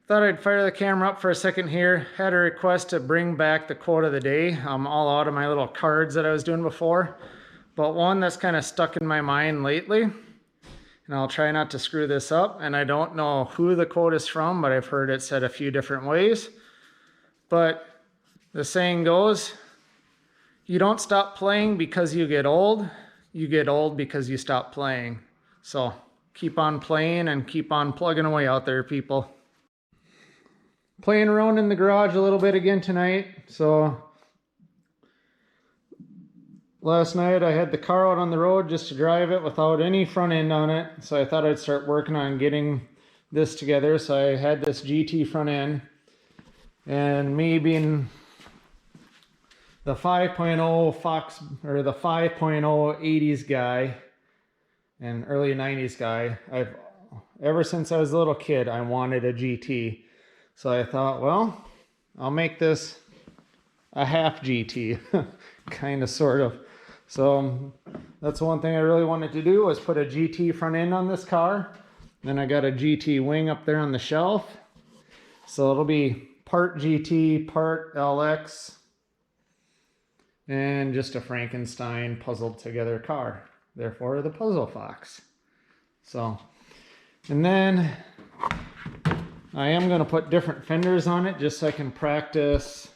thought I'd fire the camera up for a second here. Had a request to bring back the quote of the day. I'm all out of my little cards that I was doing before, but one that's kind of stuck in my mind lately, and I'll try not to screw this up. And I don't know who the quote is from, but I've heard it said a few different ways. But the saying goes, you don't stop playing because you get old because you stop playing. So keep on playing and keep on plugging away out there, people. Playing around in the garage a little bit again tonight. So last night I had the car out on the road just to drive it without any front end on it. So I thought I'd start working on getting this together. So I had this GT front end, and me being the 5.0 Fox, or the 5.0 80s guy and early 90s guy, ever since I was a little kid, I wanted a GT. So I thought, well, I'll make this a half GT, kind of, sort of. So that's one thing I really wanted to do, was put a GT front end on this car. Then I got a GT wing up there on the shelf. So it'll be part GT, part LX, and just a Frankenstein puzzled together car. Therefore, the Puzzle Fox. So, and then I am going to put different fenders on it just so I can practice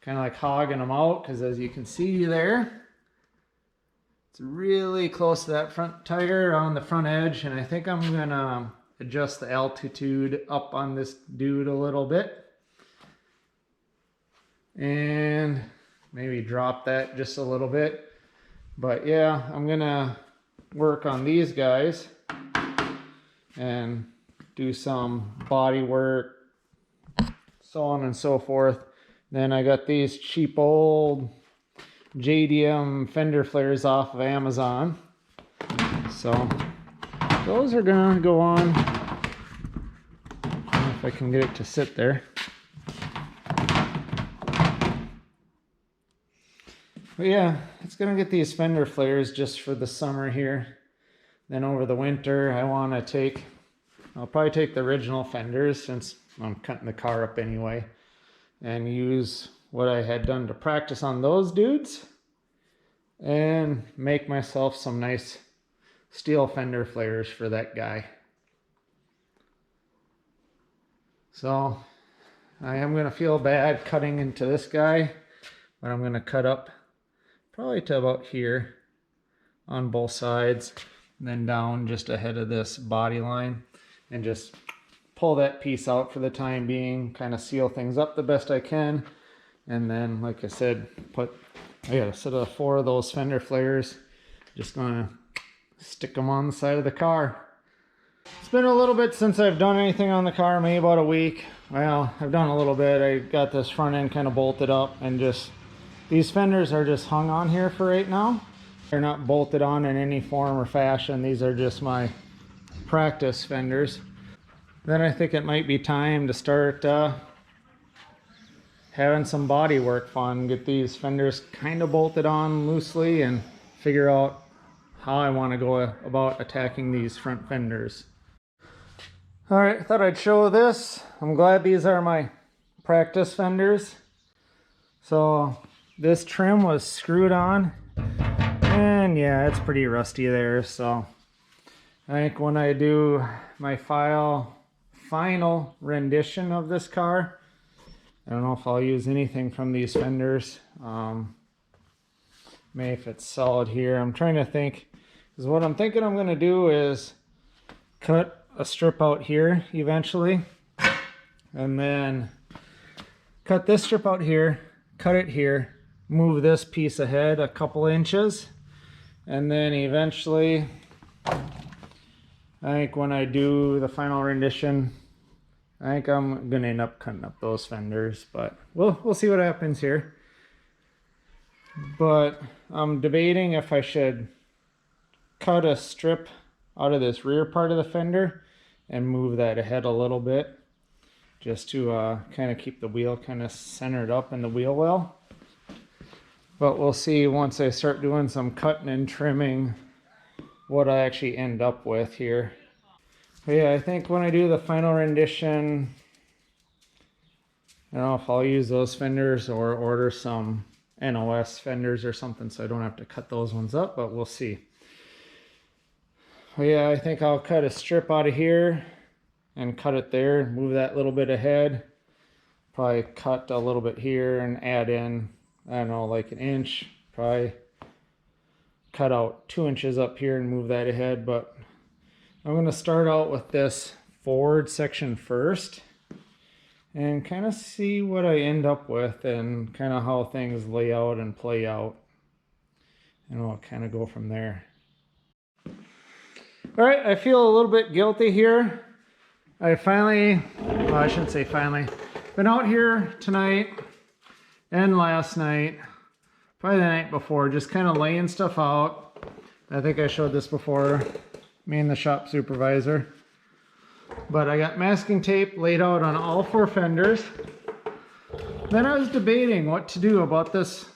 kind of like hogging them out, because as you can see there, it's really close to that front tire on the front edge, and I think I'm going to adjust the altitude up on this dude a little bit and maybe drop that just a little bit. But yeah, I'm going to work on these guys and do some body work, so on and so forth. Then I got these cheap old JDM fender flares off of Amazon. So those are gonna go on. I don't know if I can get it to sit there. But yeah, it's gonna get these fender flares just for the summer here. Then over the winter, I'll probably take the original fenders, since I'm cutting the car up anyway, and use what I had done to practice on those dudes and make myself some nice steel fender flares for that guy. So I am going to feel bad cutting into this guy, but I'm going to cut up probably to about here on both sides, and then down just ahead of this body line, and just pull that piece out for the time being, kind of seal things up the best I can. And then, like I said, I got a set of 4 of those fender flares. Just gonna stick them on the side of the car. It's been a little bit since I've done anything on the car, maybe about a week. Well, I've done a little bit. I got this front end kind of bolted up, and just these fenders are just hung on here for right now. They're not bolted on in any form or fashion. These are just my practice fenders. Then I think it might be time to start having some body work fun. Get these fenders kind of bolted on loosely and figure out how I want to go about attacking these front fenders. Alright, I thought I'd show this. I'm glad these are my practice fenders. So this trim was screwed on, and yeah, it's pretty rusty there. So I think when I do my final rendition of this car, I don't know if I'll use anything from these fenders. Maybe if it's solid here. I'm trying to think, because what I'm thinking I'm going to do is cut a strip out here eventually, and then cut this strip out here, cut it here, move this piece ahead a couple inches, and then eventually, I think when I do the final rendition, I think I'm gonna end up cutting up those fenders, but we'll see what happens here. But I'm debating if I should cut a strip out of this rear part of the fender and move that ahead a little bit, just to kind of keep the wheel kind of centered up in the wheel well. But we'll see once I start doing some cutting and trimming what I actually end up with here. But yeah, I think when I do the final rendition, I don't know if I'll use those fenders or order some NOS fenders or something so I don't have to cut those ones up, but we'll see. Well, yeah, I think I'll cut a strip out of here and cut it there, move that little bit ahead. Probably cut a little bit here and add in, I don't know, like an inch. Probably cut out 2 inches up here and move that ahead. But I'm going to start out with this forward section first and kind of see what I end up with and kind of how things lay out and play out. And we'll kind of go from there. All right, I feel a little bit guilty here. I finally, well, I shouldn't say finally, been out here tonight and last night, probably the night before, just kind of laying stuff out. I think I showed this before, me and the shop supervisor. But I got masking tape laid out on all 4 fenders. Then I was debating what to do about this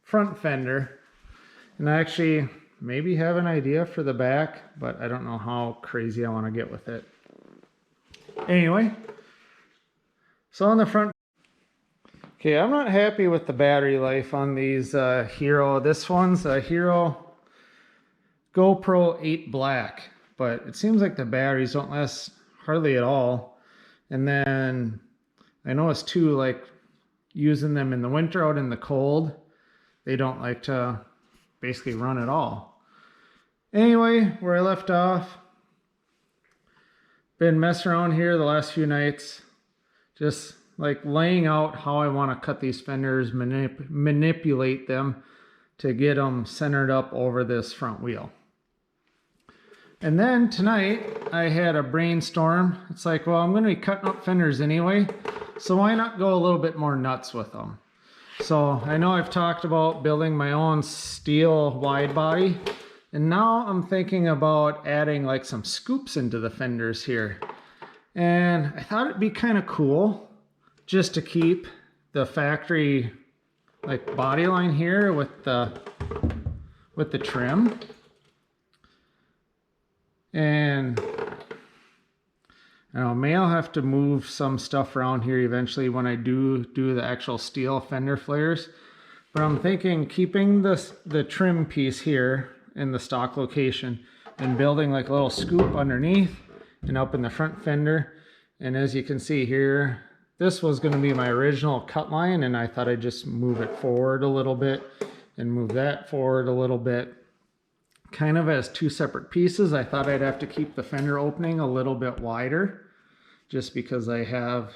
front fender. And I actually maybe have an idea for the back, but I don't know how crazy I want to get with it. Anyway, so on the front, okay, I'm not happy with the battery life on these Hero. This one's a Hero GoPro 8 Black, but it seems like the batteries don't last hardly at all. And then I noticed too, like using them in the winter out in the cold, they don't like to basically run at all. Anyway, where I left off, been messing around here the last few nights, just like laying out how I want to cut these fenders, manipulate them to get them centered up over this front wheel. And then tonight I had a brainstorm. It's like, well, I'm going to be cutting up fenders anyway, so why not go a little bit more nuts with them? So I know I've talked about building my own steel wide body, and now I'm thinking about adding like some scoops into the fenders here. And I thought it'd be kind of cool just to keep the factory like body line here with the trim. And I don't know, may I'll have to move some stuff around here eventually when I do the actual steel fender flares. But I'm thinking keeping the trim piece here in the stock location and building like a little scoop underneath and up in the front fender. And as you can see here, this was going to be my original cut line, and I thought I'd just move it forward a little bit and move that forward a little bit. Kind of as 2 separate pieces. I thought I'd have to keep the fender opening a little bit wider just because I have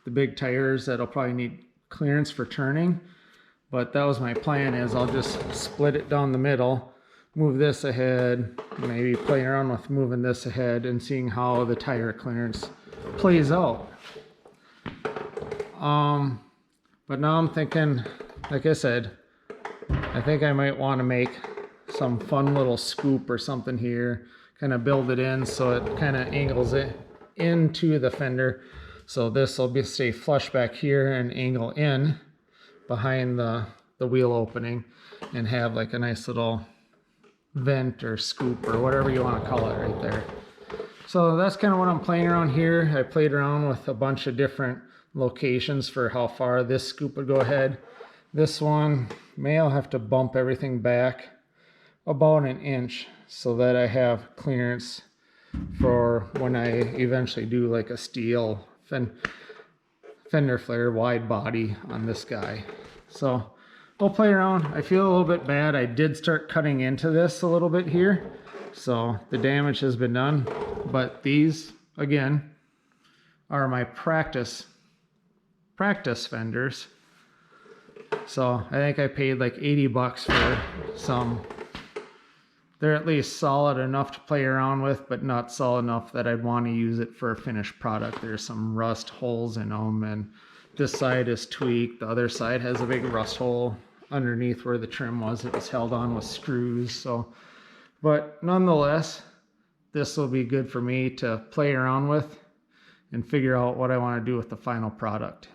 the big tires that'll probably need clearance for turning. But that was my plan, is I'll just split it down the middle, move this ahead, maybe playing around with moving this ahead and seeing how the tire clearance plays out. But now I'm thinking, like I said, I think I might want to make some fun little scoop or something here, kind of build it in so it kind of angles it into the fender. So this will stay flush back here and angle in behind the wheel opening and have like a nice little vent or scoop or whatever you want to call it right there. So that's kind of what I'm playing around here. I played around with a bunch of different locations for how far this scoop would go ahead. This one, I'll have to bump everything back about an inch so that I have clearance for when I eventually do like a steel fender flare wide body on this guy. So we'll play around. I feel a little bit bad. I did start cutting into this a little bit here, so the damage has been done. But these, again, are my practice fenders. So I think I paid like 80 bucks for some. They're at least solid enough to play around with, but not solid enough that I'd want to use it for a finished product. There's some rust holes in them, and this side is tweaked. The other side has a big rust hole underneath where the trim was. It was held on with screws. So, but nonetheless, this will be good for me to play around with and figure out what I want to do with the final product.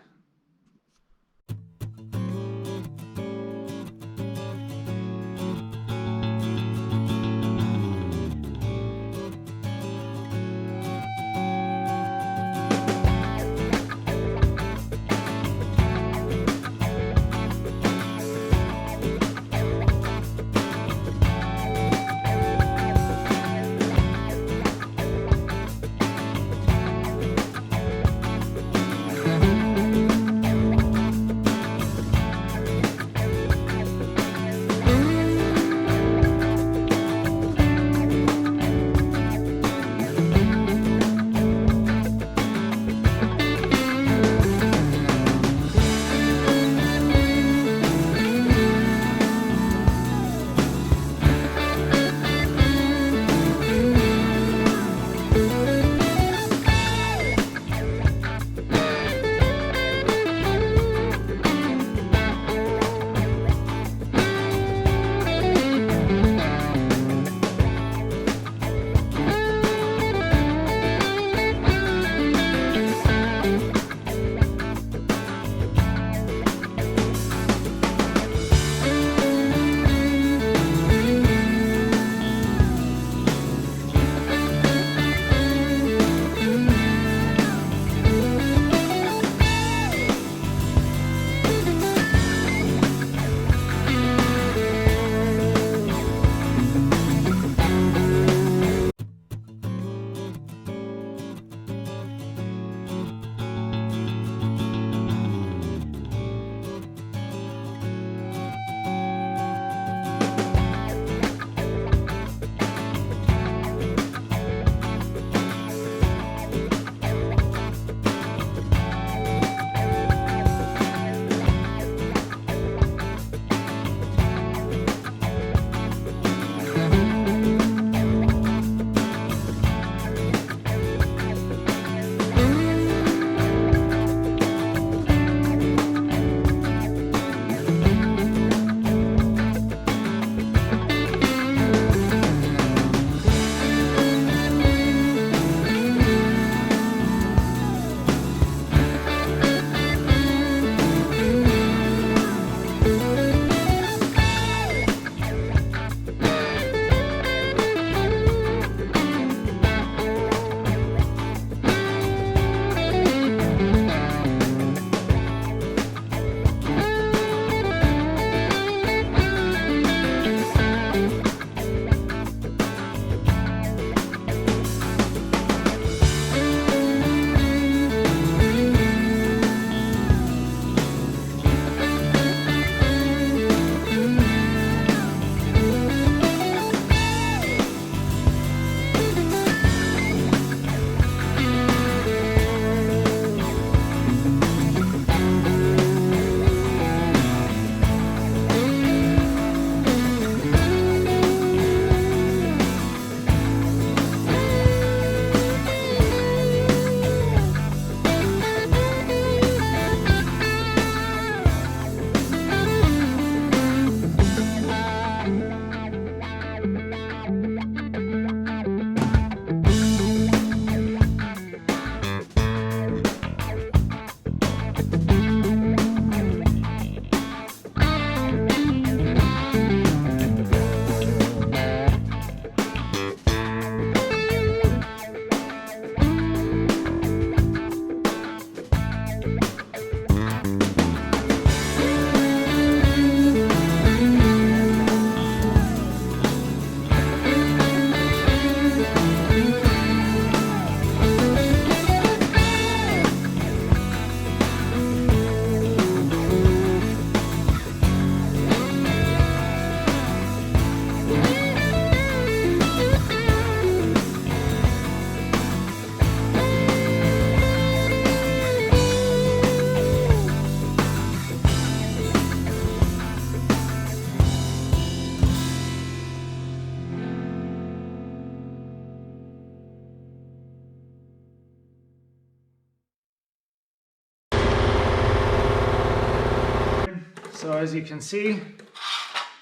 So as you can see,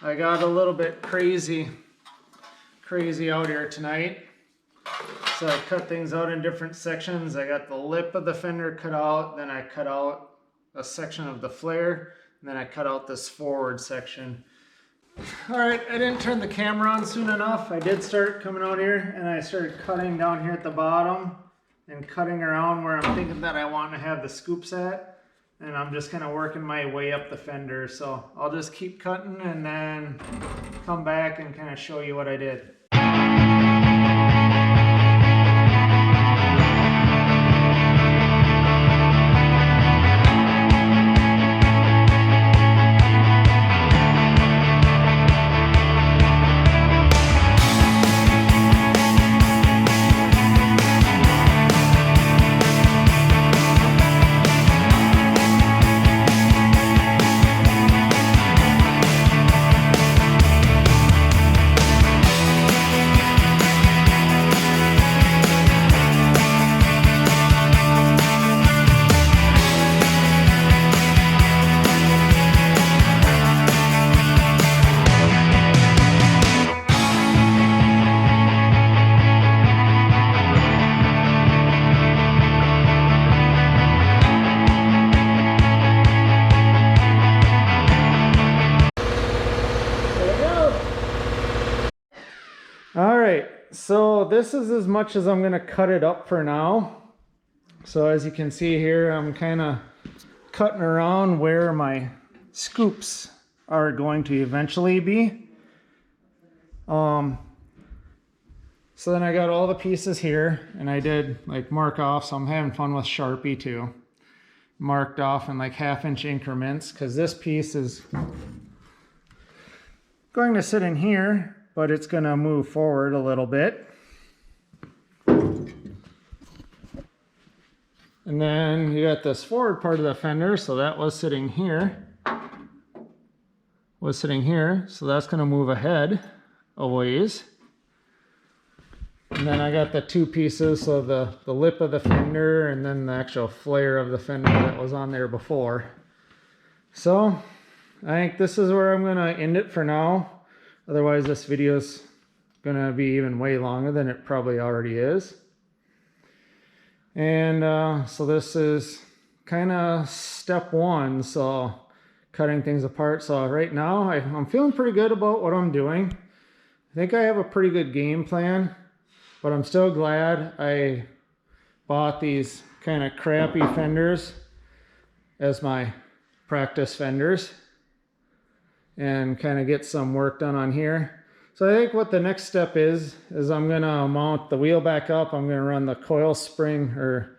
I got a little bit crazy out here tonight. So I cut things out in different sections. I got the lip of the fender cut out, then I cut out a section of the flare, and then I cut out this forward section. All right, I didn't turn the camera on soon enough. I did start coming out here and I started cutting down here at the bottom and cutting around where I'm thinking that I want to have the scoops at. And I'm just kind of working my way up the fender. So I'll just keep cutting and then come back and kind of show you what I did. Alright, so this is as much as I'm going to cut it up for now. So as you can see here, I'm kind of cutting around where my scoops are going to eventually be. So then I got all the pieces here, and I did like mark off, so I'm having fun with Sharpie too. Marked off in like 1/2 inch increments, because this piece is going to sit in here, but it's going to move forward a little bit. And then you got this forward part of the fender, so that was sitting here. So that's going to move ahead a ways. And then I got the two pieces, so the lip of the fender and then the actual flare of the fender that was on there before. So I think this is where I'm going to end it for now. Otherwise this video is going to be even way longer than it probably already is. And so this is kind of step one, so cutting things apart. So right now I'm feeling pretty good about what I'm doing. I think I have a pretty good game plan, but I'm still glad I bought these kind of crappy fenders as my practice fenders and kind of get some work done on here. So I think what the next step is I'm going to mount the wheel back up. I'm going to run the coil spring, or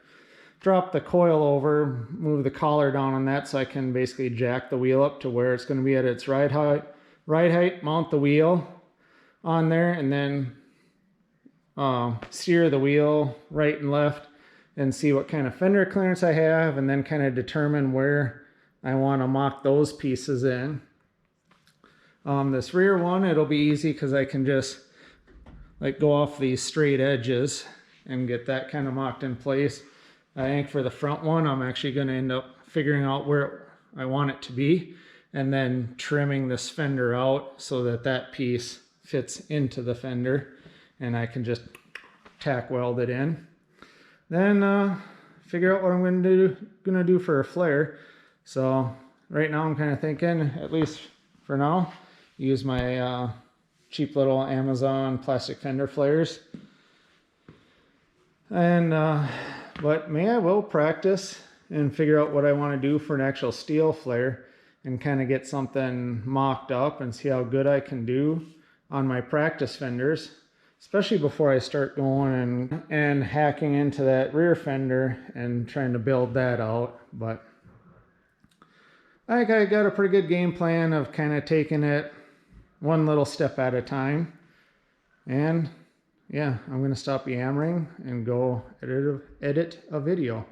drop the coil over, move the collar down on that so I can basically jack the wheel up to where it's going to be at its ride height, mount the wheel on there, and then steer the wheel right and left and see what kind of fender clearance I have, and then kind of determine where I want to mock those pieces in. This rear one, it'll be easy because I can just like go off these straight edges and get that kind of mocked in place. I think for the front one, I'm actually going to end up figuring out where I want it to be and then trimming this fender out so that that piece fits into the fender and I can just tack weld it in. Then figure out what I'm going to do for a flare. So right now I'm kind of thinking, at least for now, use my cheap little Amazon plastic fender flares. And but I will practice and figure out what I want to do for an actual steel flare and kind of get something mocked up and see how good I can do on my practice fenders, especially before I start going and hacking into that rear fender and trying to build that out. But I think I got a pretty good game plan of kind of taking it one little step at a time. And yeah, I'm going to stop yammering and go edit a video.